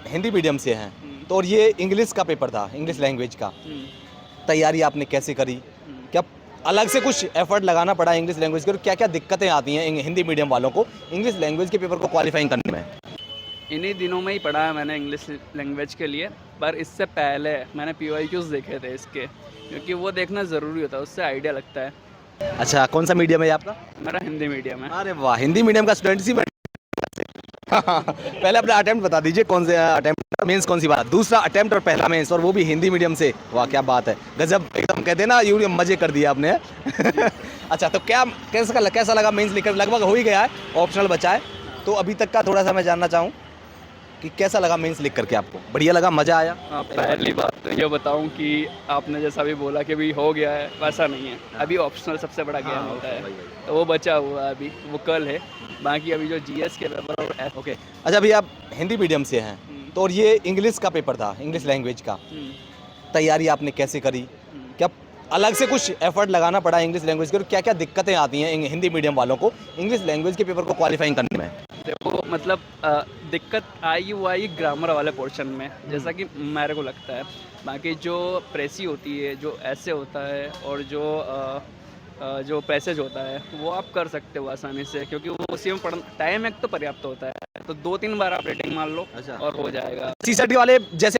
Hindi medium से हैं तो और ये इंग्लिश का पेपर था, इंग्लिश लैंग्वेज का, तैयारी आपने कैसे करी? क्या अलग से कुछ एफर्ट लगाना पड़ा इंग्लिश लैंग्वेज के, और क्या क्या दिक्कतें आती हैं हिंदी मीडियम वालों को इंग्लिश लैंग्वेज के पेपर को क्वालिफाइंग करने में? इन्हीं दिनों में ही पढ़ा है मैंने इंग्लिश लैंग्वेज के लिए, पर इससे पहले मैंने PYQs देखे थे इसके, क्योंकि वो देखना ज़रूरी होता है, उससे आइडिया लगता है। अच्छा, कौन सा मीडियम है ये आपका? मेरा हिंदी मीडियम है। अरे वाह, हिंदी मीडियम का स्टूडेंट सी पहले अपना अटेम्प्ट बता दीजिए, कौन से अटेम्प्ट, मेंस कौन सी बात, दूसरा अटेम्प्ट और पहला मेंस, और वो भी हिंदी मीडियम से। वाह क्या बात है, गजब, एकदम कहते हैं ना यूँ मजे कर दिया आपने। अच्छा, तो क्या कैसा लगा मेंस लिखकर? लगभग हो ही गया है, ऑप्शनल बचा है, तो अभी तक का थोड़ा सा मैं जानना चाहूँ कि कैसा लगा मेंस लिख करके आपको? बढ़िया लगा, मज़ा आया? पहली बात तो ये बताऊं कि आपने जैसा भी बोला कि अभी हो गया है, वैसा नहीं है। अभी ऑप्शनल सबसे बड़ा ज्ञान होता है, तो वो बचा हुआ है अभी, वो कल है। बाकी अभी जो GS के पेपर और ओके। अच्छा, अभी आप हिंदी मीडियम से हैं तो और ये इंग्लिश का पेपर था, इंग्लिश लैंग्वेज का, तैयारी आपने कैसे करी? क्या अलग से कुछ एफर्ट लगाना पड़ा इंग्लिश लैंग्वेज के, और क्या क्या दिक्कतें आती हैं हिंदी मीडियम वालों को इंग्लिश लैंग्वेज के पेपर को क्वालिफाइंग करने में? देखो मतलब दिक्कत आई वो आई ग्रामर वाले पोर्शन में, जैसा कि मेरे को लगता है। बाकी जो प्रेसी होती है, जो ऐसे होता है, और जो पैसेज होता है, वो आप कर सकते हो आसानी से, क्योंकि वो उसी में पढ़ना, टाइम एक तो पर्याप्त होता है, तो 2-3 बार आप रेटिंग मान लो और हो जाएगा। CSET वाले जैसे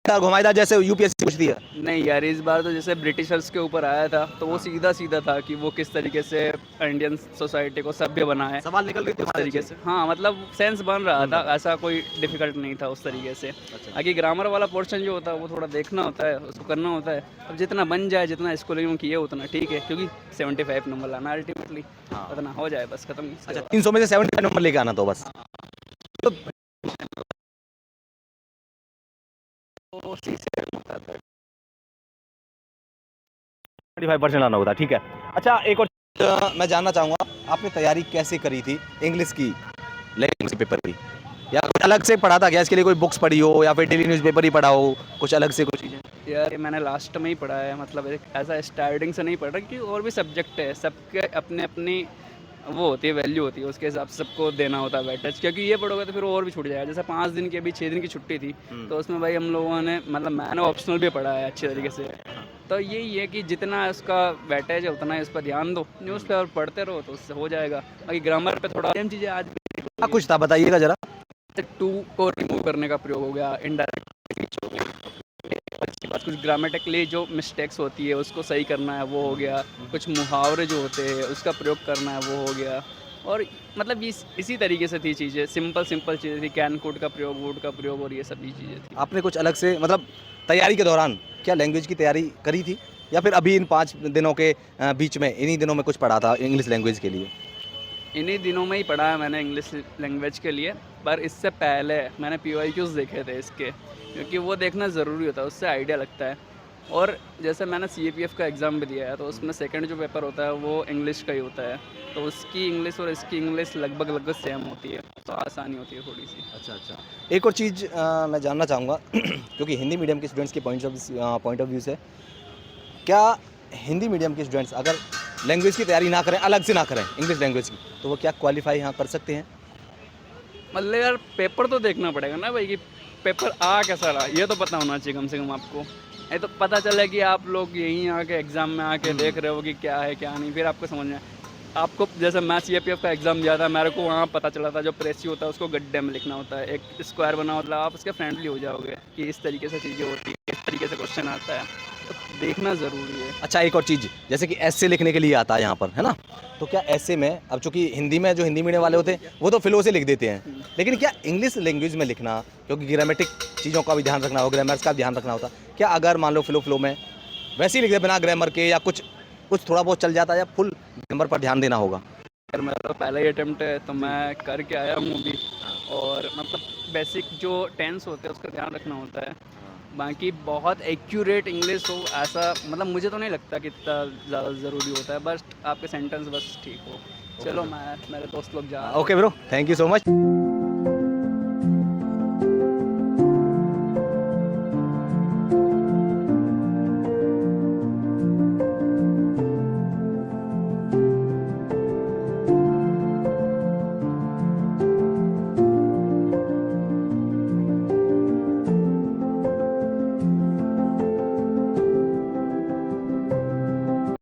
घुमाईदार जैसे UPSC पूछती है? नहीं यार, इस बार तो जैसे ब्रिटिशर्स के ऊपर आया था, तो वो सीधा सीधा था कि वो किस तरीके से इंडियन सोसाइटी को सभ्य बनाए, सवाल निकल रही थी उस तरीके से। हाँ मतलब सेंस बन रहा था, ऐसा कोई डिफिकल्ट नहीं था उस तरीके से। बाकी ग्रामर वाला पोर्शन जो होता है वो थोड़ा देखना होता है, उसको करना होता है। अब जितना बन जाए, जितना स्कूलिंग में किए उतना ठीक है, क्योंकि 75 नंबर लाना अल्टीमेटली, उतना हो जाए बस, खत्म। अच्छा, 300 में से 75 नंबर लेके आना तो बस। तो 25% आना होता, ठीक है। अच्छा, एक और मैं जानना चाहूँगा, आपने तैयारी कैसे करी थी इंग्लिश की लैंग्वेज पेपर की? या कुछ अलग से पढ़ा था क्या इसके लिए? कोई बुक्स पढ़ी हो या फिर डेली न्यूज़पेपर ही पढ़ा हो, कुछ अलग से कुछ चीज़ें? यार ये मैंने लास्ट में ही पढ़ा है, मतलब एक ऐसा स्टार्टिंग से नहीं पढ़ा, कि और भी सब्जेक्ट है, सबके अपने अपनी वो होती है, वैल्यू होती है, उसके हिसाब से सबको देना होता है वेटेज। क्योंकि ये पढ़ोगे तो फिर और भी छूट जाएगा। जैसे 5 दिन की, अभी 6 दिन की छुट्टी थी, तो उसमें भाई हम लोगों ने, मतलब मैंने ऑप्शनल भी पढ़ा है अच्छी तरीके से। तो यही है कि जितना उसका वेटेज है उतना ही उस पर ध्यान दो, न्यूज़पेपर पढ़ते रहो तो उससे हो जाएगा। बाकी ग्रामर पे थोड़ा सेम चीज़ें आज भी, क्या कुछ था, बताइएगा जरा। टू को रिमूव करने का प्रयोग हो गया, इनडायरेक्ट हो गया, उसके बाद कुछ ग्रामेटिकली जो मिस्टेक्स होती है उसको सही करना है, वो हो गया। कुछ मुहावरे जो होते हैं उसका प्रयोग करना है, वो हो गया। और मतलब इसी तरीके से थी चीज़ें, सिंपल चीज़ें थी, कैन कोड का प्रयोग, वुड का प्रयोग, और ये सभी चीज़ें थी। आपने कुछ अलग से, मतलब तैयारी के दौरान क्या लैंग्वेज की तैयारी करी थी, या फिर अभी इन 5 दिनों के बीच में, इन्हीं दिनों में कुछ पढ़ा था इंग्लिश लैंग्वेज के लिए? इन्हीं दिनों में ही पढ़ा है मैंने इंग्लिश लैंग्वेज के लिए, पर इससे पहले मैंने PYQs देखे थे इसके, क्योंकि वो देखना ज़रूरी होता है, उससे आइडिया लगता है। और जैसे मैंने CAPF का एग्ज़ाम भी दिया है, तो उसमें सेकंड जो पेपर होता है वो इंग्लिश का ही होता है, तो उसकी इंग्लिश और इसकी इंग्लिश लगभग सेम होती है, तो आसानी होती है थोड़ी सी। अच्छा। एक और चीज़ मैं जानना चाहूँगा क्योंकि हिंदी मीडियम के स्टूडेंट्स के पॉइंट ऑफ व्यू से, क्या हिंदी मीडियम के स्टूडेंट्स अगर लैंग्वेज की तैयारी ना करें, अलग से ना करें इंग्लिश लैंग्वेज की, तो वो क्या क्वालिफाई यहाँ कर सकते हैं? मतलब यार पेपर तो देखना पड़ेगा ना भाई, कि पेपर कैसा रहा, ये तो पता होना चाहिए कम से कम आपको। ये तो पता चला कि आप लोग यहीं आके एग्ज़ाम में आके देख रहे हो कि क्या है क्या नहीं, फिर आपको समझ में आपको, जैसे मैं CAPF का एग्ज़ाम दिया था, मेरे को वहाँ पता चला था जो प्रेसी होता है उसको गड्ढे में लिखना होता है, एक स्क्वायर बना होता है, आप उसके फ्रेंडली हो जाओगे कि इस तरीके से चीज़ें होती है, इस तरीके से क्वेश्चन आता है, तो देखना ज़रूरी है। अच्छा, एक और चीज़, जैसे कि ऐसे लिखने के लिए आता है यहाँ पर, है ना? तो क्या ऐसे में, अब चूंकि हिंदी में जो हिंदी मीडियम वाले होते हैं वो तो फ्लो से लिख देते हैं, लेकिन क्या इंग्लिश लैंग्वेज में लिखना, क्योंकि ग्रामेटिक चीज़ों का भी ध्यान रखना होगा, ग्रामर्स का भी ध्यान रखना होता, क्या अगर मान लो फ्लो में वैसे ही लिख दे बिना ग्रामर के, या कुछ कुछ थोड़ा बहुत चल जाता है, या फुल ग्रामर पर ध्यान देना होगा? यार मेरा तो पहला ही अटेम्प्ट है, तो मैं करके आया हूँ अभी, और मतलब बेसिक जो टेंस होते हैं उसका ध्यान रखना होता है। बाकी बहुत एक्यूरेट इंग्लिश हो ऐसा, मतलब मुझे तो नहीं लगता कि इतना ज़्यादा ज़रूरी होता है, बस आपके सेंटेंस बस ठीक हो। चलो मैं, मेरे दोस्त लोग जा रहे हैं। Okay bro, thank you so much.